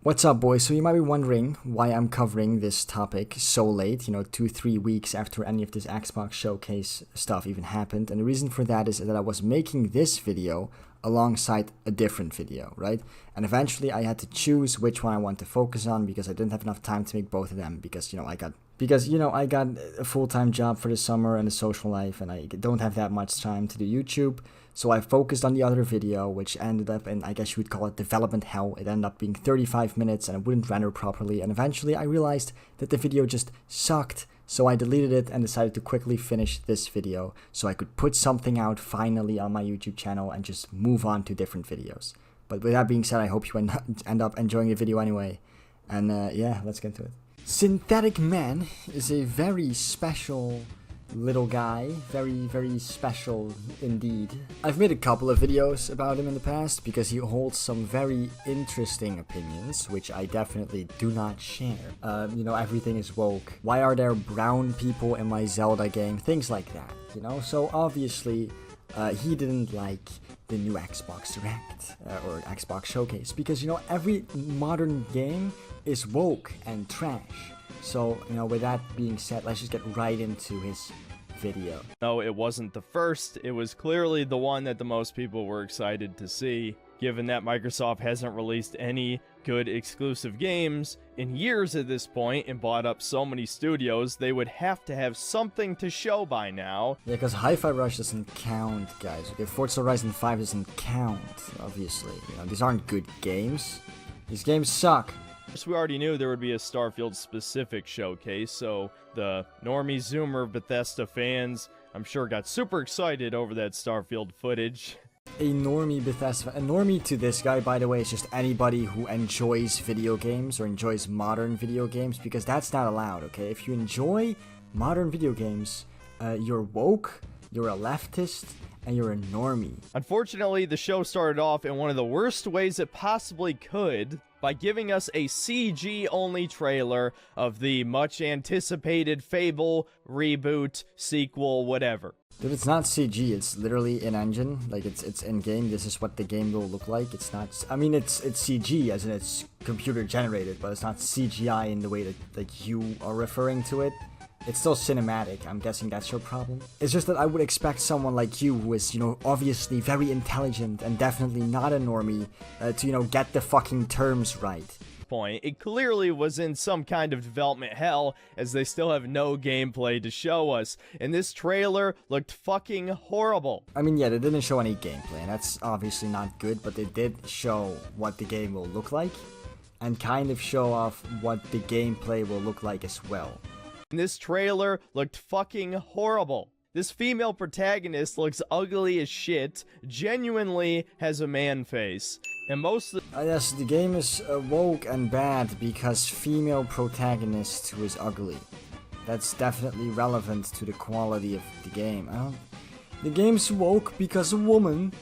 What's up, boys? So you might be wondering why I'm covering this topic so late, 2-3 weeks after any of this Xbox showcase stuff even happened. And the reason for that is that I was making this video alongside a different video, right? And eventually I had to choose which one I want to focus on because I didn't have enough time to make both of them because, I got a full-time job for the summer and a social life, and I don't have that much time to do YouTube. So I focused on the other video, which ended up in, I guess you would call it development hell. It ended up being 35 minutes and it wouldn't render properly. And eventually I realized that the video just sucked. So I deleted it and decided to quickly finish this video so I could put something out finally on my YouTube channel and just move on to different videos. But with that being said, I hope you end up enjoying the video anyway. And yeah, let's get to it. Synthetic Man is a very special little guy, very special indeed. I've made a couple of videos about him in the past because he holds some very interesting opinions, which I definitely do not share. Everything is woke. Why are there brown people in my Zelda game? Things like that, So obviously, he didn't like the new Xbox Direct or Xbox Showcase because, every modern game is woke and trash. So, with that being said, let's just get right into his video. No, it wasn't the first. It was clearly the one that the most people were excited to see, given that Microsoft hasn't released any good exclusive games in years at this point and bought up so many studios, they would have to have something to show by now. Yeah, because Hi-Fi Rush doesn't count, guys. Okay, Forza Horizon 5 doesn't count, obviously. These aren't good games. These games suck. We already knew there would be a Starfield-specific showcase, so the normie Zoomer Bethesda fans, I'm sure, got super excited over that Starfield footage. A normie to this guy, by the way, is just anybody who enjoys video games or enjoys modern video games, because that's not allowed, okay? If you enjoy modern video games, you're woke, you're a leftist, and you're a normie. Unfortunately, the show started off in one of the worst ways it possibly could, by giving us a CG-only trailer of the much-anticipated Fable reboot, sequel, whatever. Dude, it's not CG, it's literally in-engine, like it's in-game, this is what the game will look like. It's not, it's CG, as in it's computer-generated, but it's not CGI in the way that you are referring to it. It's still cinematic. I'm guessing that's your problem. It's just that I would expect someone like you, who is, obviously very intelligent and definitely not a normie, to, get the fucking terms right. Point. It clearly was in some kind of development hell, as they still have no gameplay to show us, and this trailer looked fucking horrible. I mean, yeah, they didn't show any gameplay, and that's obviously not good, but they did show what the game will look like, and kind of show off what the gameplay will look like as well. This trailer looked fucking horrible. This female protagonist looks ugly as shit, genuinely has a man face, and most of the yes, the game is woke and bad because female protagonist who is ugly. That's definitely relevant to the quality of the game. The game's woke because a woman.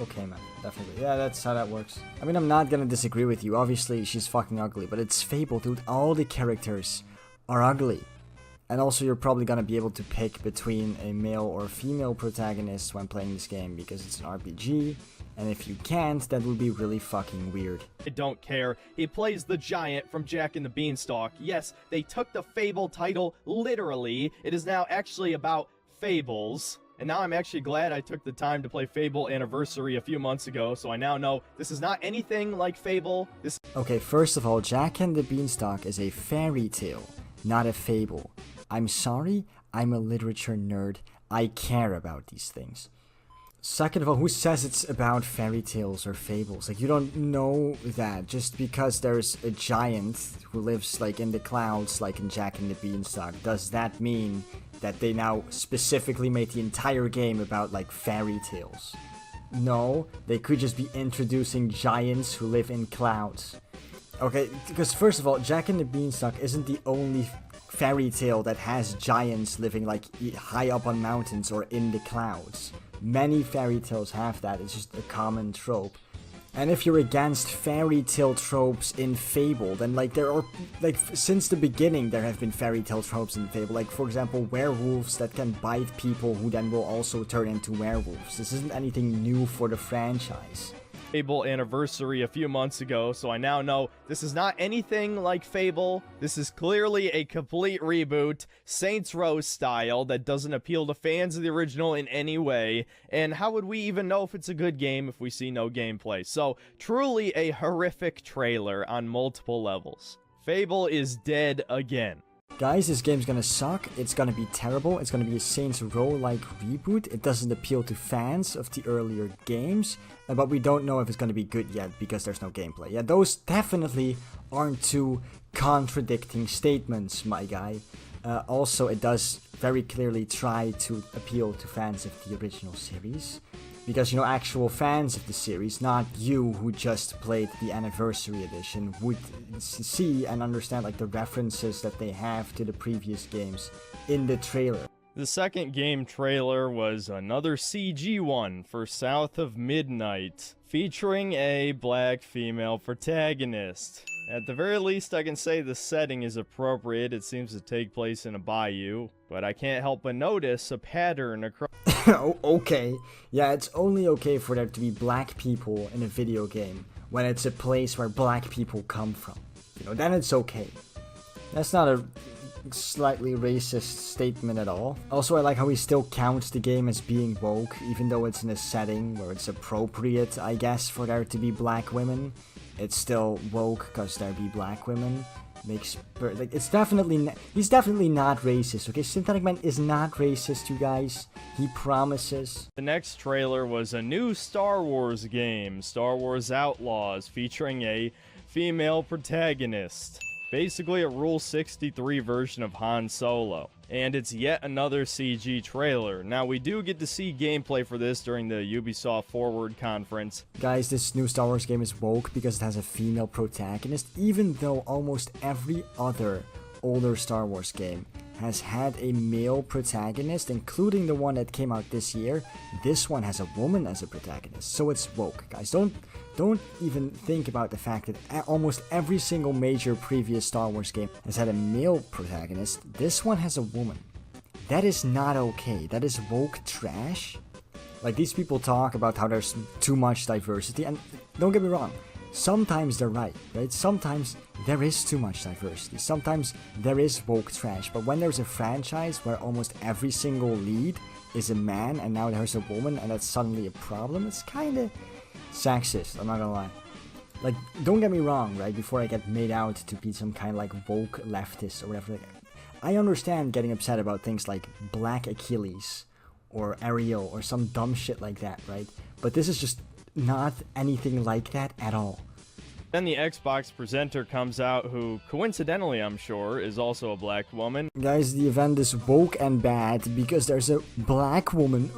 Okay, man, definitely. Yeah, that's how that works. I mean, I'm not gonna disagree with you. Obviously, she's fucking ugly, but it's Fable, dude. All the characters are ugly. And also, you're probably gonna be able to pick between a male or female protagonist when playing this game because it's an RPG, and if you can't, that would be really fucking weird. I don't care. He plays the giant from Jack and the Beanstalk. Yes, they took the Fable title literally. It is now actually about fables. And now I'm actually glad I took the time to play Fable Anniversary a few months ago, so I now know this is not anything like Fable. Okay, first of all, Jack and the Beanstalk is a fairy tale, not a fable. I'm sorry, I'm a literature nerd. I care about these things. Second of all, who says it's about fairy tales or fables? Like, you don't know that just because there's a giant who lives, like, in the clouds, like in Jack and the Beanstalk. Does that mean that they now specifically made the entire game about, like, fairy tales? No, they could just be introducing giants who live in clouds. Okay, because first of all, Jack and the Beanstalk isn't the only fairy tale that has giants living, like, high up on mountains or in the clouds. Many fairy tales have that. It's just a common trope. And if you're against fairy tale tropes in Fable, then, like, there are, like, since the beginning there have been fairy tale tropes in Fable. Like, for example, werewolves that can bite people who then will also turn into werewolves. This isn't anything new for the franchise. Fable anniversary a few months ago, so I now know this is not anything like Fable. This is clearly a complete reboot, Saints Row style, that doesn't appeal to fans of the original in any way. And how would we even know if it's a good game if we see no gameplay? So, truly a horrific trailer on multiple levels. Fable is dead again. Guys, this game's gonna suck, it's gonna be terrible, it's gonna be a Saints Row-like reboot, it doesn't appeal to fans of the earlier games, but we don't know if it's gonna be good yet because there's no gameplay. Yeah, those definitely aren't two contradicting statements, my guy. Also, it does very clearly try to appeal to fans of the original series. Because, you know, actual fans of the series, not you who just played the anniversary edition, would see and understand like the references that they have to the previous games in the trailer. The second game trailer was another CG one for South of Midnight, featuring a black female protagonist. At the very least, I can say the setting is appropriate. It seems to take place in a bayou, but I can't help but notice a pattern across. Okay, yeah, it's only okay for there to be black people in a video game when it's a place where black people come from. You know, then it's okay. That's not a slightly racist statement at all. Also, I like how he still counts the game as being woke, even though it's in a setting where it's appropriate, I guess, for there to be black women. It's still woke because there be black women. Makes like it's definitely he's definitely not racist. Okay, Synthetic Man is not racist, you guys. He promises. The next trailer was a new Star Wars game, Star Wars Outlaws, featuring a female protagonist. Basically a Rule 63 version of Han Solo. And it's yet another CG trailer. Now, we do get to see gameplay for this during the Ubisoft Forward conference. Guys, this new Star Wars game is woke because it has a female protagonist, even though almost every other older Star Wars game has had a male protagonist, including the one that came out this year. This one has a woman as a protagonist, so it's woke, guys. Don't even think about the fact that almost every single major previous Star Wars game has had a male protagonist. This one has a woman. That is not okay. That is woke trash. Like, these people talk about how there's too much diversity, and don't get me wrong, sometimes they're right? Sometimes there is too much diversity. Sometimes there is woke trash. But when there's a franchise where almost every single lead is a man and now there's a woman and that's suddenly a problem, it's kind of sexist, I'm not gonna lie. Like, don't get me wrong, right? Before I get made out to be some kind of like woke leftist or whatever. I understand getting upset about things like Black Achilles or Ariel or some dumb shit like that, right? But this is just not anything like that at all. Then the Xbox presenter comes out, who, coincidentally I'm sure, is also a black woman. Guys, the event is woke and bad because there's a black woman,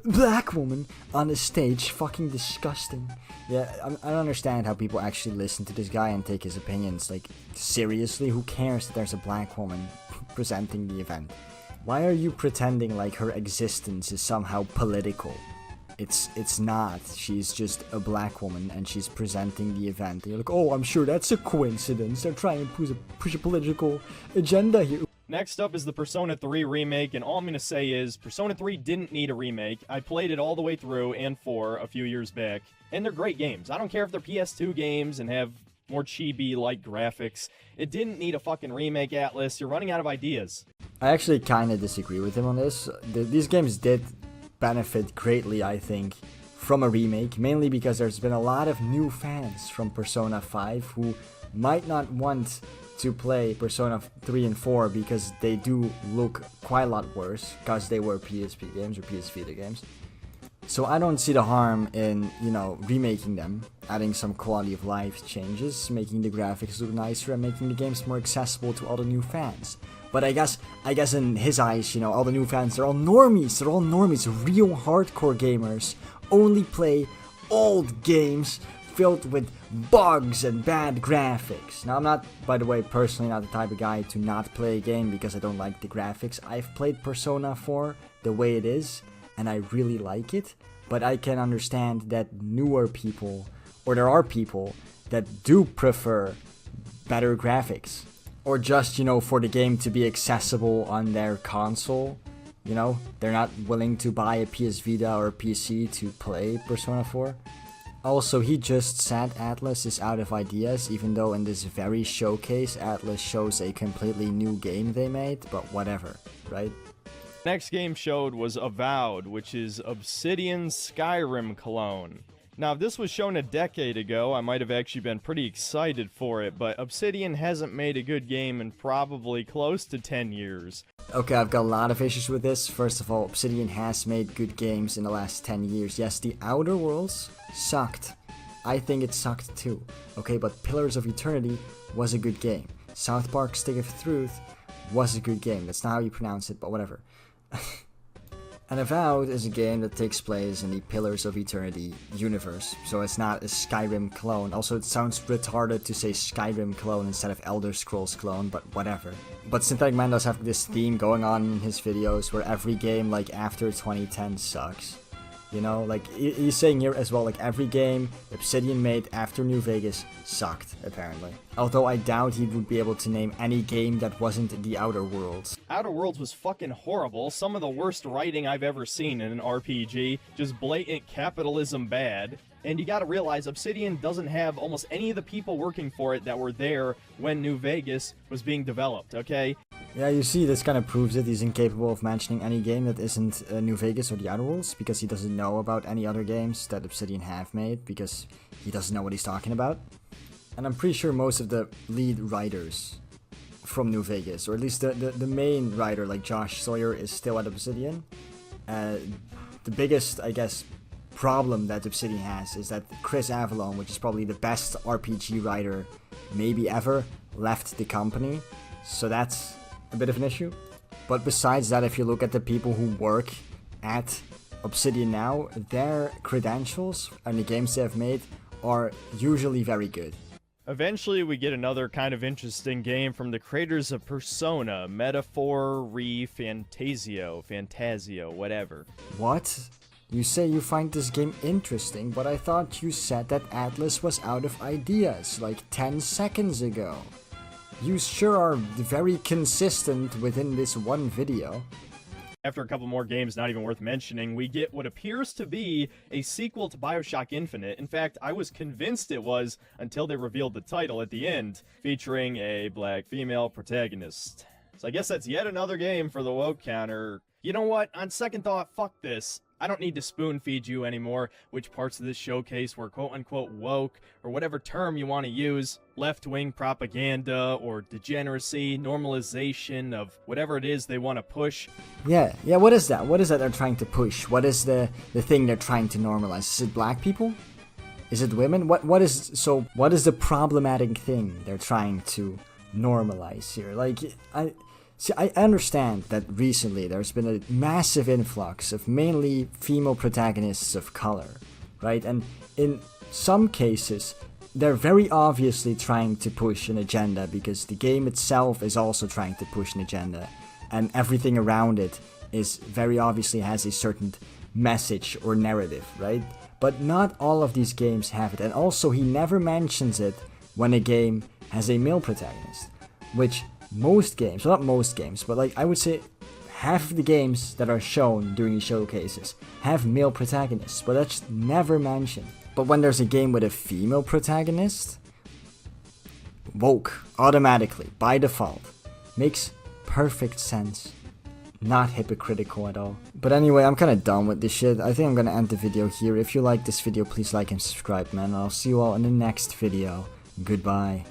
black woman on the stage. Fucking disgusting. Yeah, I don't understand how people actually listen to this guy and take his opinions. Like, seriously, who cares that there's a black woman presenting the event? Why are you pretending like her existence is somehow political? It's not. She's just a black woman and she's presenting the event. And you're like, oh, I'm sure that's a coincidence. They're trying to push a political agenda here. Next up is the Persona 3 remake, and all I'm going to say is Persona 3 didn't need a remake. I played it all the way through and 4 a few years back, and they're great games. I don't care if they're PS2 games and have more chibi-like graphics. It didn't need a fucking remake, Atlas. You're running out of ideas. I actually kind of disagree with him on this. These games did benefit greatly, I think, from a remake, mainly because there's been a lot of new fans from Persona 5 who might not want to play Persona 3 and 4 because they do look quite a lot worse because they were PSP games or PS Vita games. So I don't see the harm in, you know, remaking them, adding some quality of life changes, making the graphics look nicer and making the games more accessible to all the new fans. But I guess in his eyes, you know, all the new fans, they're all normies. They're all normies. Real hardcore gamers only play old games filled with bugs and bad graphics. Now, I'm not, by the way, personally not the type of guy to not play a game because I don't like the graphics. I've played Persona 4 the way it is, and I really like it. But I can understand that newer people, or there are people that do prefer better graphics. Or just, you know, for the game to be accessible on their console. You know, they're not willing to buy a PS Vita or a PC to play Persona 4. Also, he just said Atlas is out of ideas, even though in this very showcase Atlas shows a completely new game they made, but whatever, right? Next game showed was Avowed, which is Obsidian's Skyrim clone. Now, if this was shown a decade ago, I might have actually been pretty excited for it, but Obsidian hasn't made a good game in probably close to 10 years. Okay, I've got a lot of issues with this. First of all, Obsidian has made good games in the last 10 years. Yes, The Outer Worlds sucked. I think it sucked too. Okay, but Pillars of Eternity was a good game. South Park Stick of Truth was a good game. That's not how you pronounce it, but whatever. And Avowed is a game that takes place in the Pillars of Eternity universe, so it's not a Skyrim clone. Also, it sounds retarded to say Skyrim clone instead of Elder Scrolls clone, but whatever. But Synthetic Man does have this theme going on in his videos where every game, like, after 2010 sucks. You know, like, he's saying here as well, like, every game Obsidian made after New Vegas sucked, apparently. Although I doubt he would be able to name any game that wasn't The Outer Worlds. Outer Worlds was fucking horrible. Some of the worst writing I've ever seen in an RPG. Just blatant capitalism bad. And you gotta realize, Obsidian doesn't have almost any of the people working for it that were there when New Vegas was being developed, okay? Yeah, you see, this kind of proves that he's incapable of mentioning any game that isn't New Vegas or The Outer Worlds, because he doesn't know about any other games that Obsidian have made, because he doesn't know what he's talking about. And I'm pretty sure most of the lead writers from New Vegas, or at least the main writer, like Josh Sawyer, is still at Obsidian. The biggest, I guess, problem that Obsidian has is that Chris Avallone, which is probably the best RPG writer maybe ever, left the company. So that's a bit of an issue. But besides that, if you look at the people who work at Obsidian now, their credentials and the games they have made are usually very good. Eventually, we get another kind of interesting game from the creators of Persona, Metaphor Re Fantasio, whatever. What? You say you find this game interesting, but I thought you said that Atlas was out of ideas like 10 seconds ago. You sure are very consistent within this one video. After a couple more games not even worth mentioning, we get what appears to be a sequel to BioShock Infinite. In fact, I was convinced it was until they revealed the title at the end, featuring a black female protagonist. So I guess that's yet another game for the woke counter. You know what? On second thought, fuck this. I don't need to spoon feed you anymore which parts of this showcase were quote-unquote woke, or whatever term you want to use, left-wing propaganda, or degeneracy, normalization of whatever it is they want to push. Yeah, what is that? What is that they're trying to push? What is the thing they're trying to normalize? Is it black people? Is it women? What is the problematic thing they're trying to normalize here? Like, I understand that recently there's been a massive influx of mainly female protagonists of color, right? And in some cases, they're very obviously trying to push an agenda because the game itself is also trying to push an agenda, and everything around it is very obviously has a certain message or narrative, right? But not all of these games have it, and also he never mentions it when a game has a male protagonist, which most games, well, not most games, but like I would say half of the games that are shown during the showcases have male protagonists, but that's never mentioned. But when there's a game with a female protagonist, woke, automatically, by default, makes perfect sense. Not hypocritical at all. But anyway, I'm kinda done with this shit. I think I'm gonna end the video here. If you like this video, please like and subscribe, man. I'll see you all in the next video. Goodbye.